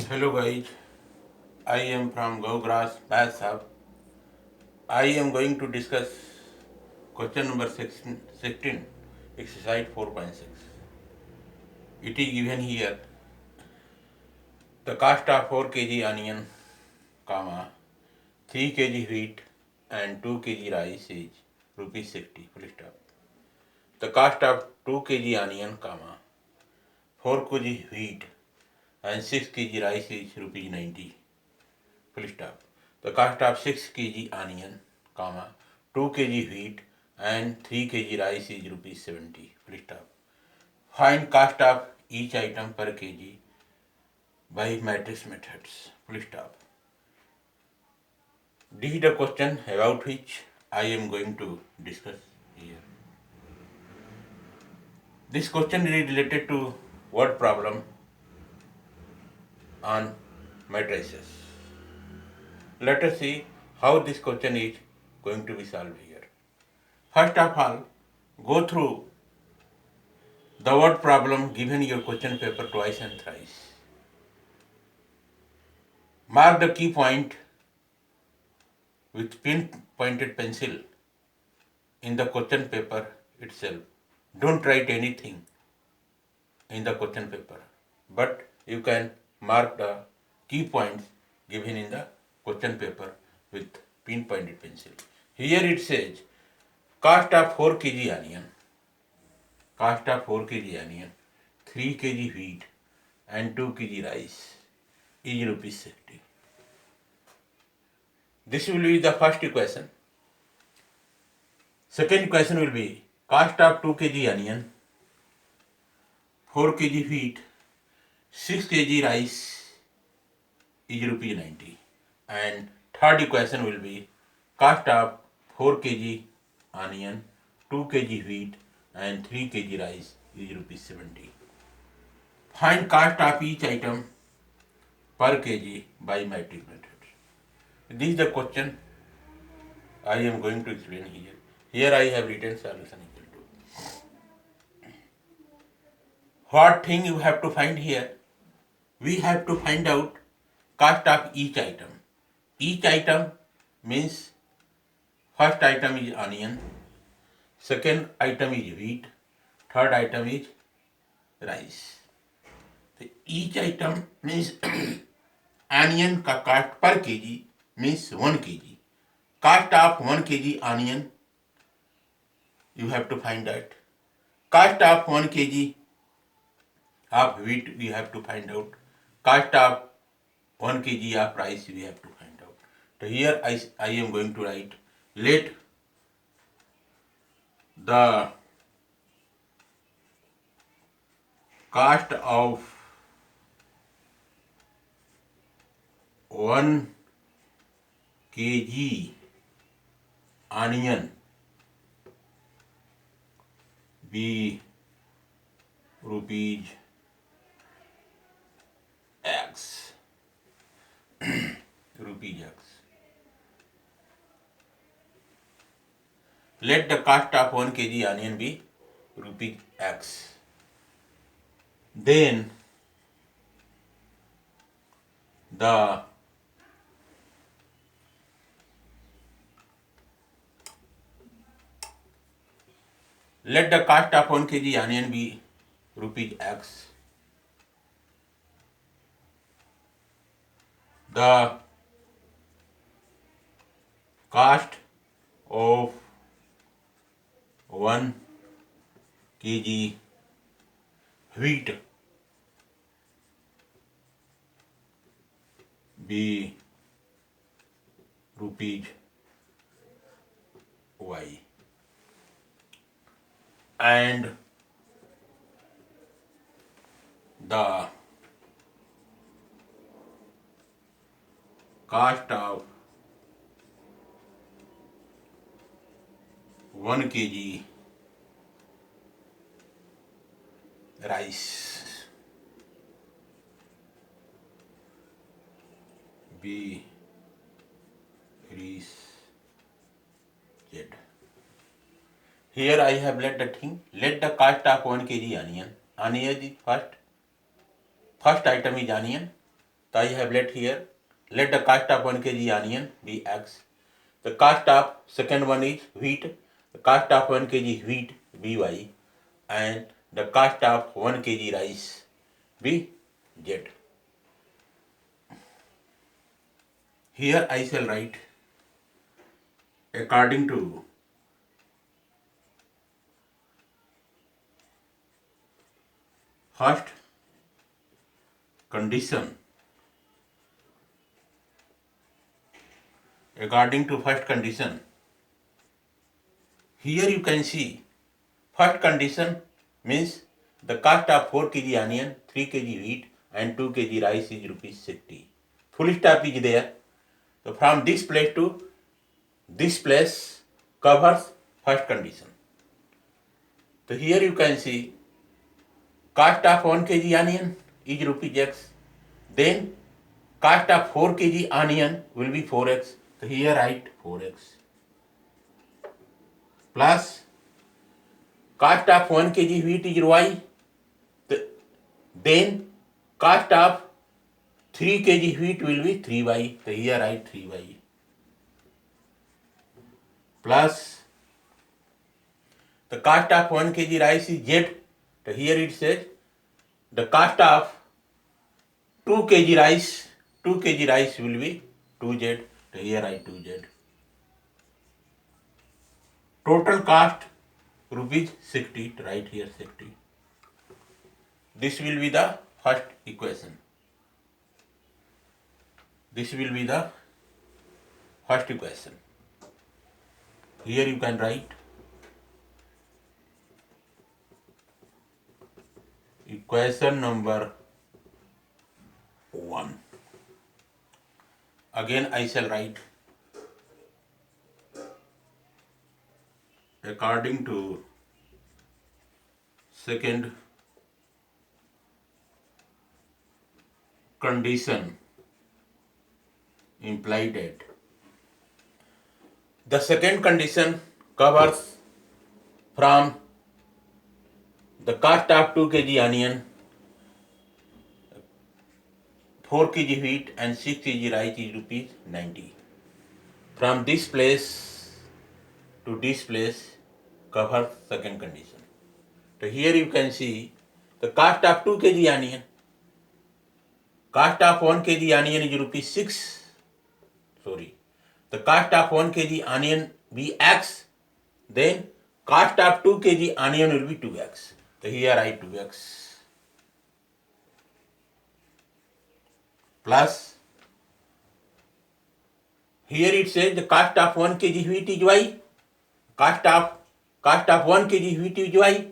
Hello guys, I am from Gaugrass Maths Hub. I am going to discuss question number 16, exercise 4.6. It is given here the cost of 4 kg onion, comma, 3 kg wheat and 2 kg rice is rupees 60, full stop. The cost of 2 kg onion, comma, 4 kg wheat and 6 kg rice is rupees 90, full stop. The cost of 6 kg onion, comma, 2 kg wheat and 3 kg rice is rupees 70, full stop. Find cost of each item per kg by matrix methods, full stop. This is the question about which I am going to discuss here. This question is related to word problem on matrices. Let us see how this question is going to be solved here. First of all, go through the word problem given in your question paper twice and thrice. Mark the key point with pin-pointed pencil in the question paper itself. Don't write anything in the question paper, but you can mark the key points given in the question paper with pin-pointed pencil. Here it says cost of 4 kg onion, cost of 4 kg onion, 3 kg wheat and 2 kg rice is rupees 60. This will be the first equation. Second equation will be cost of 2 kg onion, 4 kg wheat, 6 kg rice is rupees 90. And third equation will be cost of 4 kg onion, 2 kg wheat and 3 kg rice is rupees 70. Find cost of each item per kg by matrix method. This is the question I am going to explain here. Here I have written solution equal to. What thing you have to find here? We have to find out cost of each item. Each item means first item is onion, second item is wheat, third item is rice. So each item means onion का cost per kg means 1 kg. Cost of 1 kg onion you have to find that. Cost of 1 kg of wheat we have to find out. Cost of 1 kg of rice we have to find out. So here I am going to write, let the cost of 1 kg onion be rupees X. rupees X. Let the cost of 1 kg onion be rupees X. Then the let the cost of 1 kg onion be rupees X. The cost of 1 kg wheat be rupees Y. And the cost of 1 kg rice be reset. Here I have let the thing. Let the cost of 1 kg onion. Onion is first item is onion. So I have let here, let the cost of 1 kg onion be X. The cost of second one is wheat. The cost of 1 kg wheat be Y. And the cost of 1 kg rice be Z. Here I shall write according to first condition. According to first condition, here you can see first condition means the cost of 4 kg onion, 3 kg wheat and 2 kg rice is rupees 60. Full stop is there. So from this place to this place covers first condition. So here you can see cost of 1 kg onion is rupees X. Then cost of 4 kg onion will be 4x. So here write 4x. Plus cost of 1 kg wheat is Y. Then cost of 3 kg wheat will be 3y. So here write 3y. Plus the cost of 1 kg rice is Z. So here it says the cost of 2 kg rice will be 2Z. So here write 2Z. Total cost rupees 60. Right here 60. This will be the first equation. This will be the first equation. Here you can write equation number 1. Again I shall write according to second condition implied at. The second condition covers from the cost of 2 kg onion, 4 kg wheat and 6 kg rice is rupees 90. From this place to this place covers second condition. So here you can see the cost of 2 kg onion. Cost of 1 kg onion is rupees 6. Sorry. The cost of 1 kg onion be X. Then cost of 2 kg onion will be 2x. So here I 2x. Plus here it says the cost of 1 kg wheat is Y. Cost of 1 kg wheat is Y.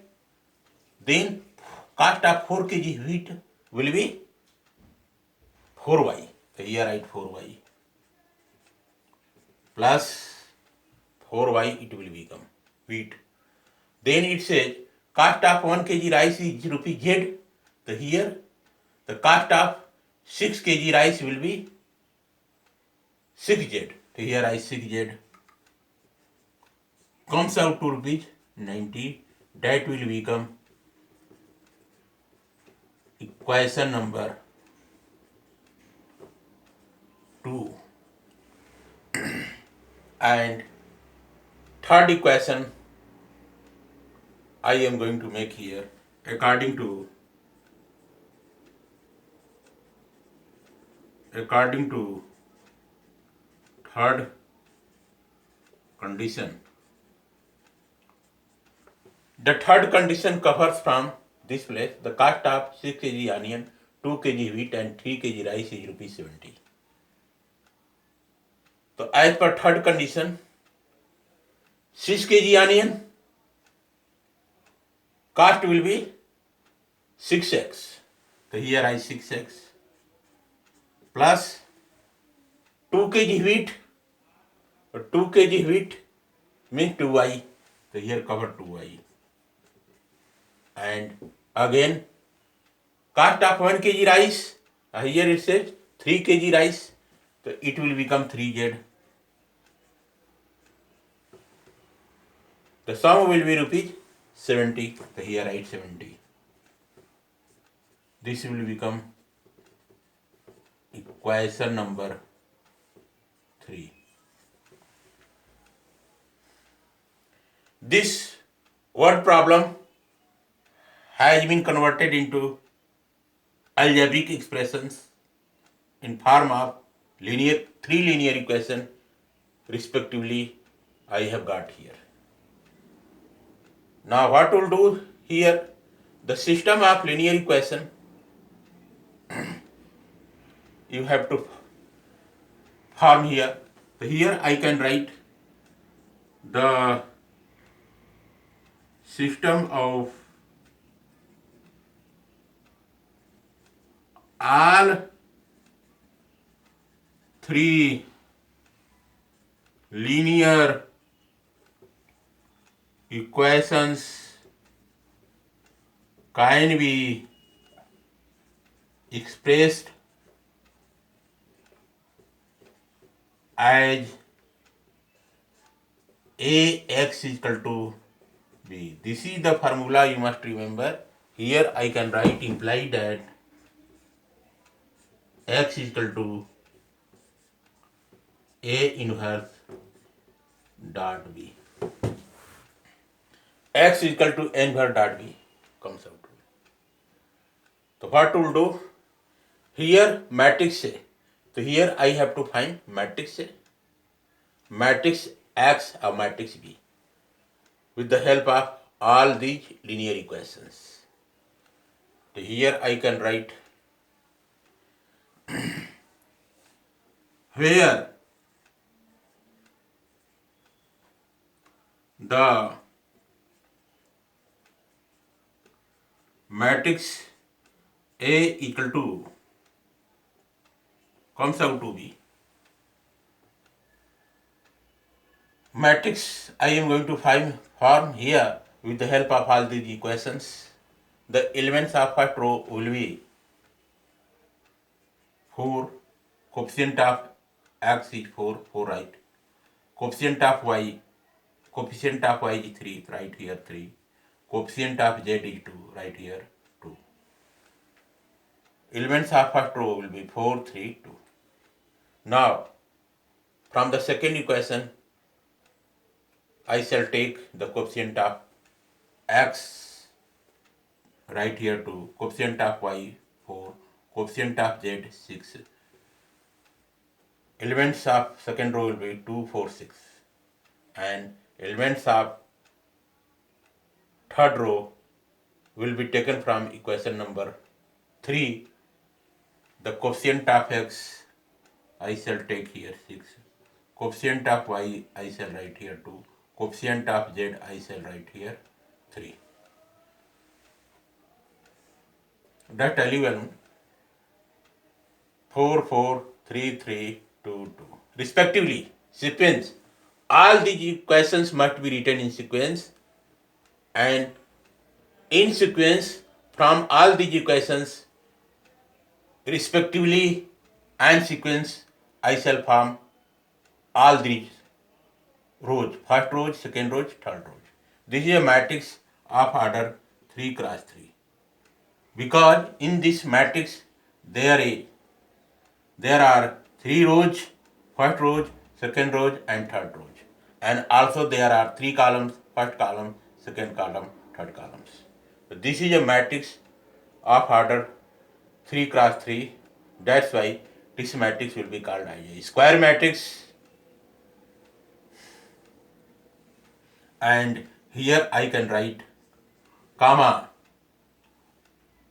Then cost of 4 kg wheat will be 4y. So here write 4y. Plus 4y it will become wheat. Then it says cost of 1 kg rice is rupees Z. So here the cost of 6 kg rice will be 6Z. So here I 6Z. Comes out to rupees 90. That will become equation number 2. And third equation I am going to make here according to third condition. The third condition covers from this place the cost of 6 kg onion, 2 kg wheat and 3 kg rice is rupees 70. So as per third condition, 6 kg onion cost will be 6x. So here I 6x plus 2 kg wheat. 2 kg wheat means 2y. So here cover 2y. And again cost of 1 kg rice. Here it says 3 kg rice. So it will become 3z. The sum will be rupees 70. So here write 70. This will become equation number 3. This word problem has been converted into algebraic expressions in form of three linear equation respectively I have got here. Now what we'll do here, the system of linear equation you have to form here. So here I can write the system of all three linear equations can be expressed as Ax is equal to B. This is the formula you must remember. Here I can write imply that x is equal to A inverse dot B. X is equal to A inverse dot B comes out. So what we'll do? Here matrix A. So here I have to find matrix A, matrix X or matrix B with the help of all these linear equations. So here I can write where the matrix A equal to comes out to be matrix I am going to form here with the help of all these equations. The elements of first row will be 4, coefficient of x is 4, 4 right, coefficient of y is 3, right here 3, coefficient of z is 2, right here 2. Elements of first row will be 4, 3, 2. Now, from the second equation, I shall take the coefficient of x, right here 2, coefficient of y 4, coefficient of z 6. Elements of second row will be 2, 4, 6. And elements of third row will be taken from equation number 3. The coefficient of x I shall take here 6. Coefficient of y I shall write here 2. Coefficient of z I shall write here 3. That element 4, 4, 3, 3, 2, 2. Respectively, sequence. All these equations must be written in sequence, and in sequence from all these equations respectively and sequence I shall form all these rows, first rows, second rows, third rows. This is a matrix of order 3 cross 3. Because in this matrix there are 3 rows, first rows, second rows and third rows. And also there are 3 columns, first column, second column, third columns. So this is a matrix of order 3 cross 3. That's why this matrix will be called as a square matrix. And here I can write comma,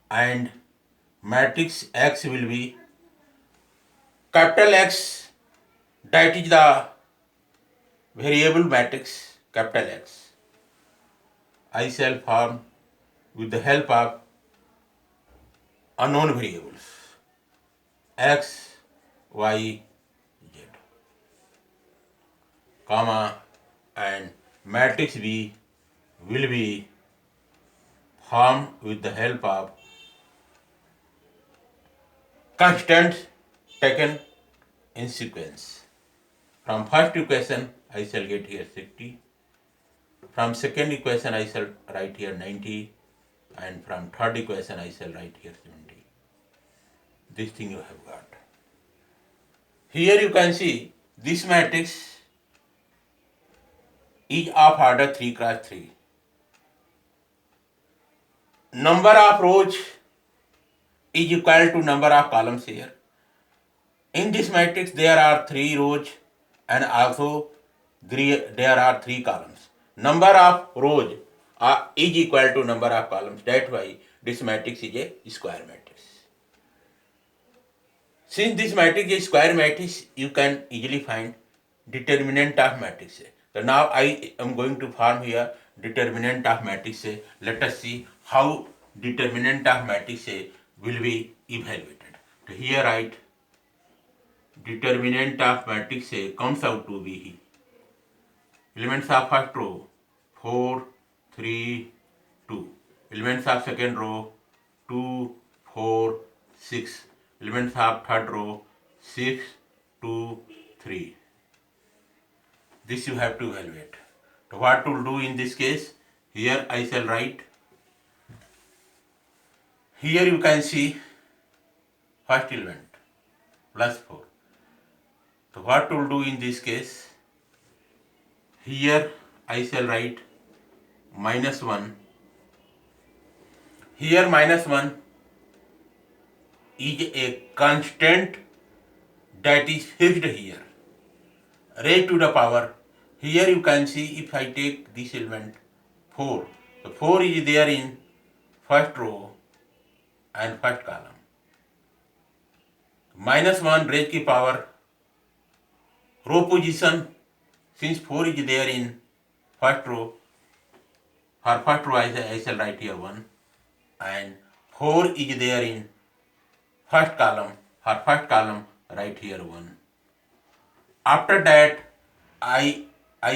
and matrix X will be capital X, that is the variable matrix capital X. I shall form with the help of unknown variables X, Y, Z, comma, and matrix B will be formed with the help of constants taken in sequence. From first equation I shall get here 60. From second equation I shall write here 90. And from third equation I shall write here 70. This thing you have got. Here you can see this matrix is of order 3 cross 3. Number of rows is equal to number of columns here. In this matrix there are 3 rows and also there are 3 columns. Number of rows is equal to number of columns. That's why this matrix is a square matrix. Since this matrix is square matrix, you can easily find determinant of matrix A. So now I am going to form here determinant of matrix A. Let us see how determinant of matrix A will be evaluated. So here write determinant of matrix A comes out to be elements of first row 4, 3, 2. Elements of second row 2, 4, 6. Elements of third row 6, 2, 3. This you have to evaluate. So what to do in this case? Here I shall write. Here you can see first element plus 4. So what to do in this case? Here I shall write minus 1. Here minus 1 is a constant that is fixed here. Raised to the power. Here you can see if I take this element 4. The 4 is there in first row and first column. Minus 1 raised to power row position, since 4 is there in first row, for first row I shall write here 1, and 4 is there in first column, for first column write here 1. After that I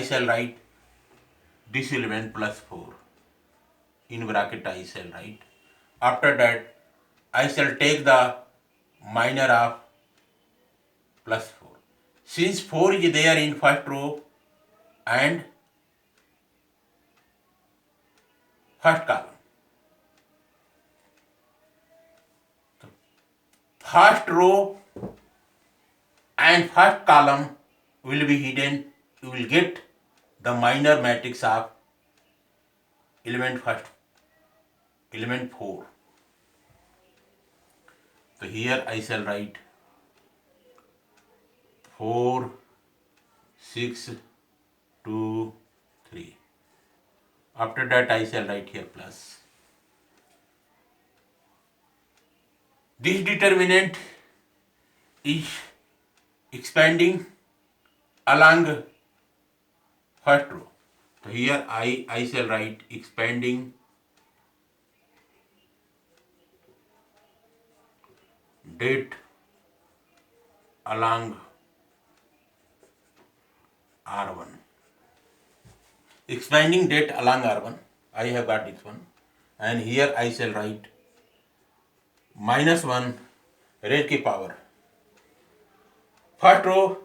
shall write this element plus 4, in bracket I shall write. After that I shall take the minor of plus 4. Since 4 is there in first row and first column, so first row and first column will be hidden. You will get the minor matrix of element 4. So here I shall write 4, 6, 2, 3. After that I shall write here plus. This determinant is expanding along first row. So here I shall write expanding date along R1. Expanding date along R1. I have got this one. And here I shall write minus 1 raised to power. First row,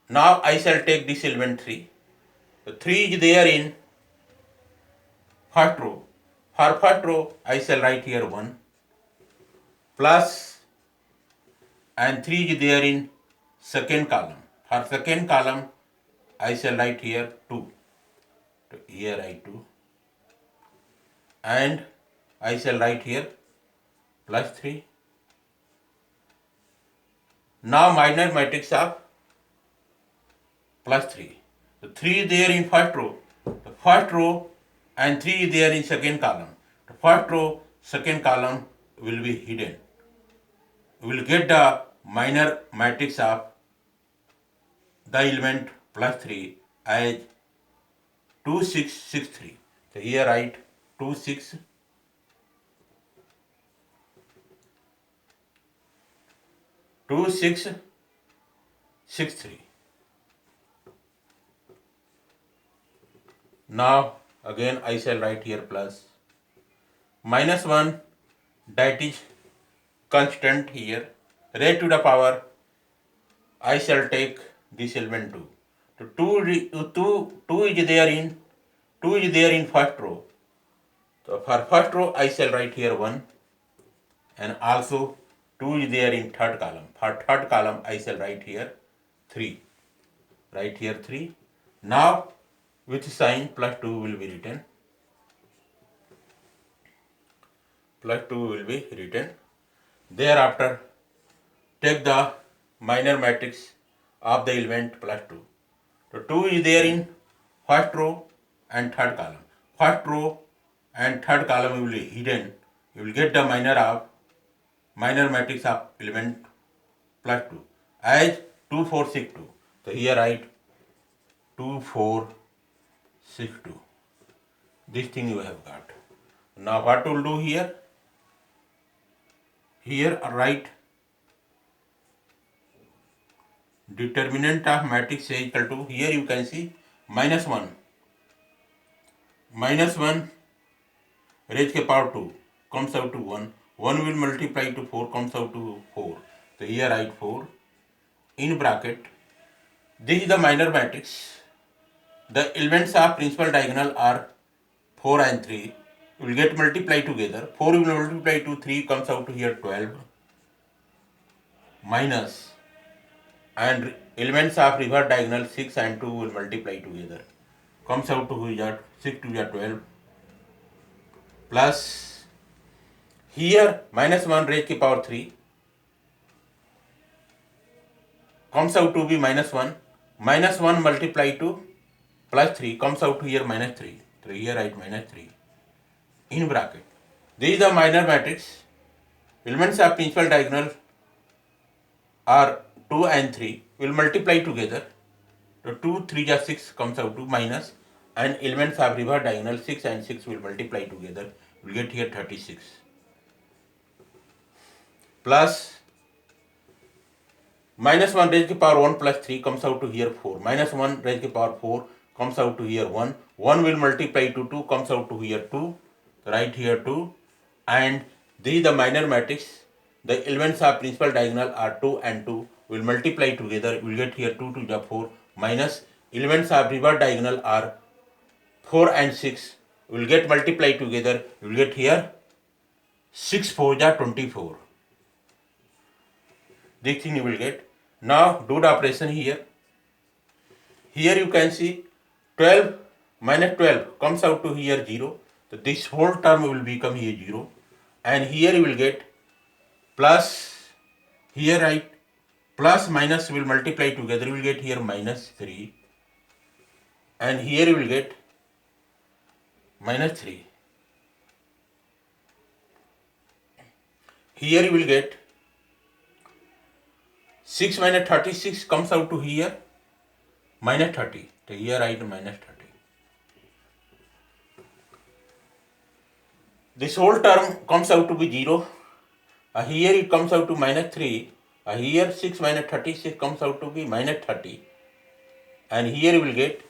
now I shall take this element 3. So 3 is there in first row. For first row I shall write here 1 plus, and 3 is there in second column. For second column I shall write here 2. So here I 2. And I shall write here plus 3. Now minor matrix of plus 3. So 3 is there in first row. The first row and 3 is there in second column. The first row, second column will be hidden. We will get the minor matrix of the element plus 3 as 2, 6, 6, 3. So here write 2, 6, 2, 6, 6, 3. Now again I shall write here plus. Minus 1, that is constant here, raised to the power, I shall take this element 2. So 2 is there in first row. So for first row I shall write here 1, and also 2 is there in third column. For third column, I shall write here 3. Write here 3. Now, with sign plus 2 will be written. Plus 2 will be written. Thereafter, take the minor matrix of the element plus 2. So 2 is there in first row and third column. First row and third column will be hidden. You will get the minor matrix of element plus 2 as 2, 4, 6, 2. So here write 2, 4, 6, 2. This thing you have got. Now what to do here? Here write determinant of matrix A equal to, here you can see minus 1. Minus 1 raised to power 2 comes out to 1. 1 will multiply to 4 comes out to 4. So here write 4 in bracket. This is the minor matrix. The elements of principal diagonal are 4 and 3. You will get multiply together. 4 will multiply to 3 comes out to here 12 minus, and elements of reverse diagonal 6 and 2 will multiply together. Comes out to here 6 to 12 plus here minus 1 raised to power 3 comes out to be minus 1. Minus 1 multiplied to plus 3 comes out to here minus 3. So here write minus 3 in bracket. This is the minor matrix. Elements of principal diagonal are 2 and 3 will multiply together. So 2, 3 is 6 comes out to minus, and elements of reverse diagonal 6 and 6 will multiply together. We will get here 36 plus minus 1 raised to power 1 plus 3 comes out to here 4. Minus 1 raised to power 4 comes out to here 1. 1 will multiply to 2 comes out to here 2. Right here 2. And this is the minor matrix. The elements of principal diagonal are 2 and 2 will multiply together. We will get here 2 to the 4 minus elements of reverse diagonal are 4 and 6 will get multiplied together. You will get here 6 4 is 24. This thing you will get. Now do the operation here. Here you can see 12 minus 12 comes out to here 0. So this whole term will become here 0. And here you will get plus, here right, plus minus will multiply together. You will get here minus 3. And here you will get minus 3. Here you will get 6 minus 36 comes out to here minus 30. So here write minus 30. This whole term comes out to be 0. Here it comes out to minus 3. Here 6 minus 36 comes out to be minus 30. And here you will get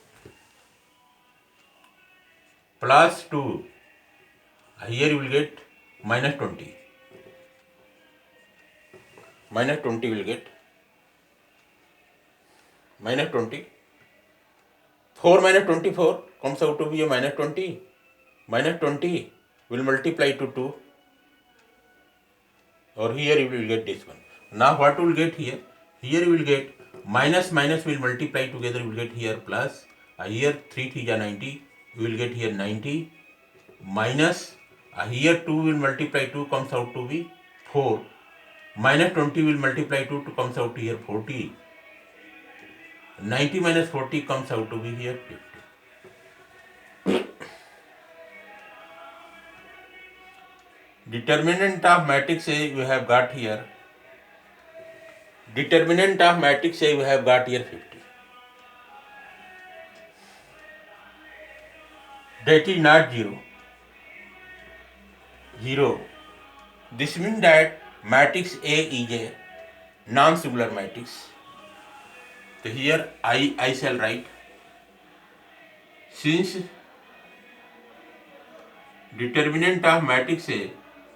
plus 2. Here you will get minus 20. Minus 20 will get minus 20. 4 minus 24 comes out to be a minus 20. Minus 20 will multiply to 2. Or here you will get this one. Now what will get here? Here you will get minus minus will multiply together. You will get here plus. Here 3 3 is 90. You will get here 90 minus. Here 2 will multiply 2 comes out to be 4. Minus 20 will multiply 2 to comes out to here 40. 90 minus 40 comes out to be here 50. Determinant of matrix A you have got here. Determinant of matrix A you have got here 50. That is not 0. 0. This means that matrix A is a non-singular matrix. So here I shall write, since determinant of matrix A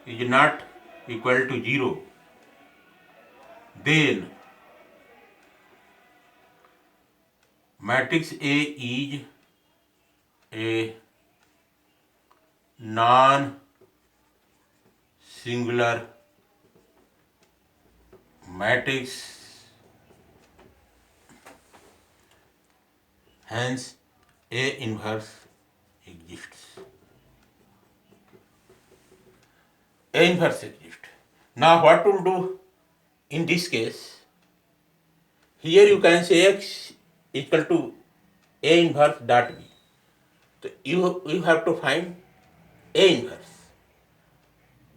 is not equal to 0, then matrix A is a non-singular matrix, hence A inverse exists. A inverse exists. Now what to do in this case? Here you can say X equal to A inverse dot B. So you have to find A inverse.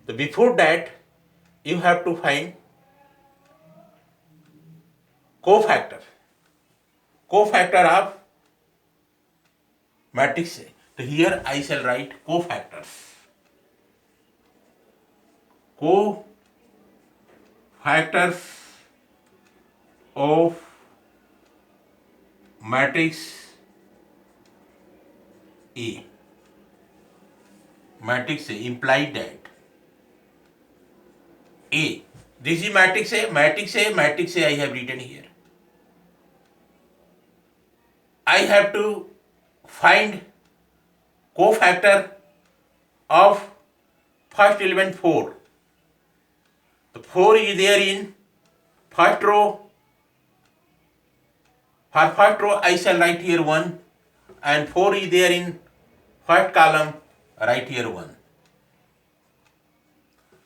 So before that, you have to find cofactor of matrix A. So here I shall write cofactors. Cofactors of matrix A. Matrix A implied that A. This is matrix A. Matrix A I have written here. I have to find cofactor of first element 4. The 4 is there in first row. For first row I shall write here 1 and 4 is there in first column, write here 1.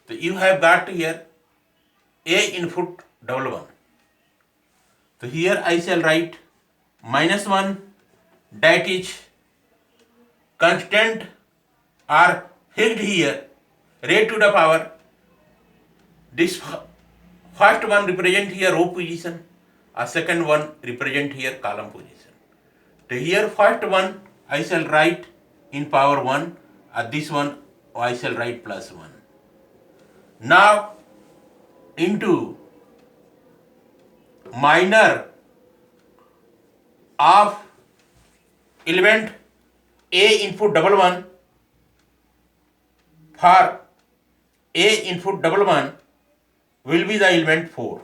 So you have got here A input double 1. So here I shall write -1, that is constant are fixed here, raised to the power. This first one represent here row position, a second one represent here column position. So here first one I shall write in power 1, this one I shall write +1. Now into minor of element A input double 1, for A input double 1 will be the element 4.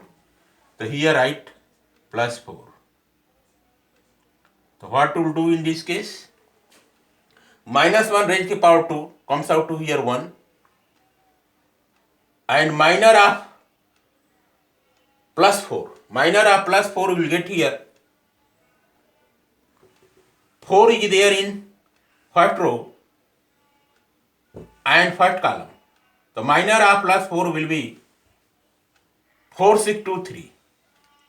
So here write +4. So what to do in this case? -1 raised to power 2 comes out to here 1, and minor of +4. Minor of +4 will get here. 4 is there in first row and first column. The minor of +4 will be 4, 6, 2, 3.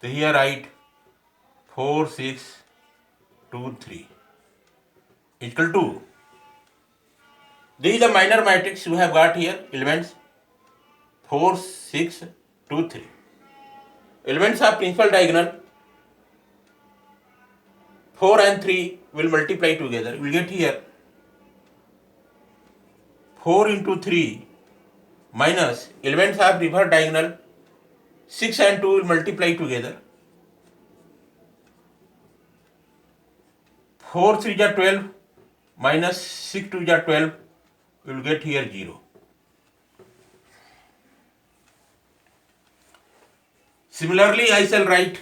So here write 4, 6, 2, 3 equal to. This is the minor matrix you have got here. Elements 4, 6, 2, 3. Elements of principal diagonal 4 and 3 will multiply together. You will get here 4 into 3 minus elements of reverse diagonal 6 and 2 will multiply together. 4 3 is 12 minus 6 2 is 12. You will get here 0. Similarly, I shall write,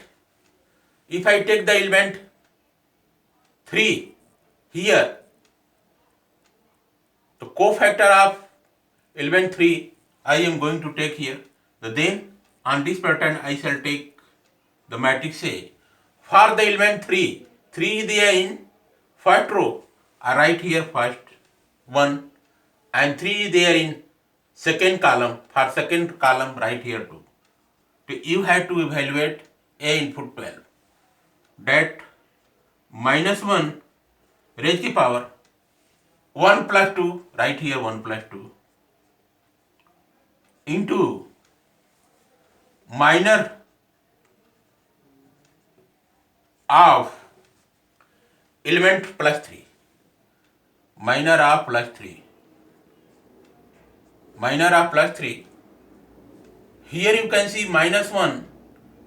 if I take the element 3 here, the cofactor of element 3 I am going to take here. Then on this pattern I shall take the matrix A. For the element 3 is there in first row, I write here first 1, and 3 is there in second column. For second column write here 2. So you have to evaluate A input 12. That -1 raised to power 1 plus 2, write here 1 plus 2, into minor of element +3. Minor of +3. Minor of +3. Here you can see -1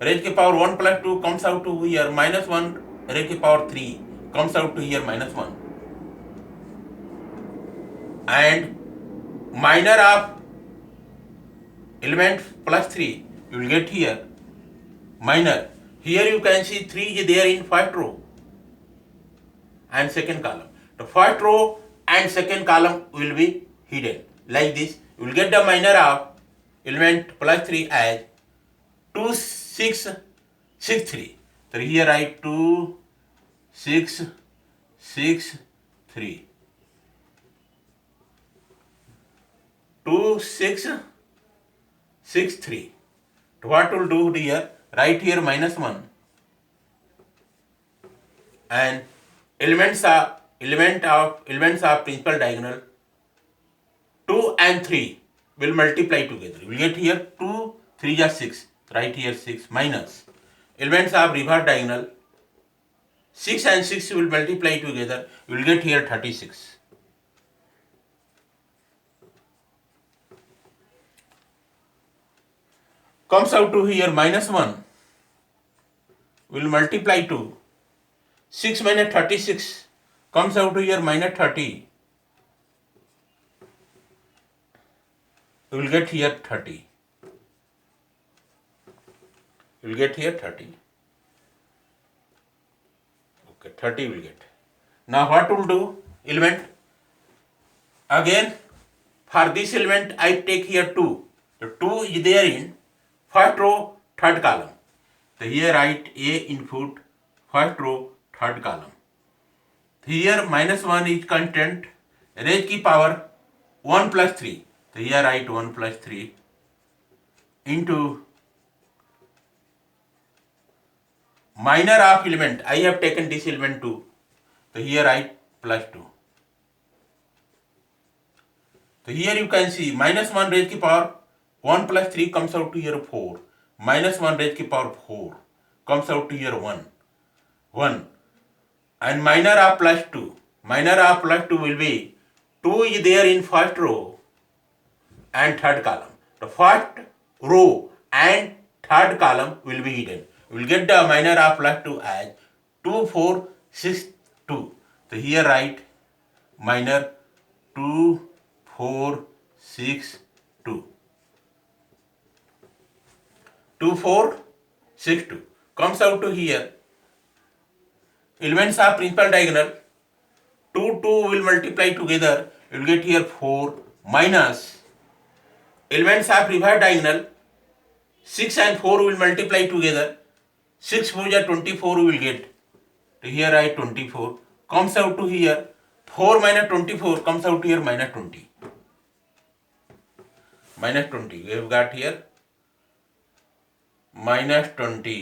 raised to power 1 plus 2 comes out to here, -1 raised to power 3 comes out to here -1. And minor of element +3 you will get here minor. Here you can see 3 is there in first row and second column. The first row and second column will be hidden like this. You will get the minor of element +3 as 2 6 6 3. So here write 2 6 6 3. 2 6 6 3. What will do here? Write here -1 and elements of principal diagonal 2 and 3 will multiply together. You will get here 2 3 is 6. Write here 6 minus elements of reverse diagonal 6 and 6 will multiply together. You will get here 36. Comes out to here -1 will multiply to 6 minus 36 comes out to here -30. You will get here 30. You will get here 30. Okay, 30 will get. Now what will do? Element. Again, for this element I take here 2. The 2 is there in first row, third column. So here write A input, first row, third column. Here -1 is constant, raised की power 1 plus 3. So here write 1 plus 3 into minor of element. I have taken this element 2. So here write plus 2. So here you can see -1 raised की power 1 plus 3 comes out to here 4. -1 raised की power 4 comes out to here 1. 1. And minor of plus 2. Minor of plus 2 will be 2 is there in first row and third column. The first row and third column will be hidden. We will get the minor of plus 2 as 2 4 6 2. So here write minor 2 4 6 2. 2 4 6 2 comes out to here. Elements of principal diagonal 2 2 will multiply together. You will get here 4 minus elements of reverse diagonal 6 and 4 will multiply together. 6 4 is 24 we will get. So here write 24 comes out to here 4 minus 24 comes out to here minus 20. Minus 20 we have got here minus 20.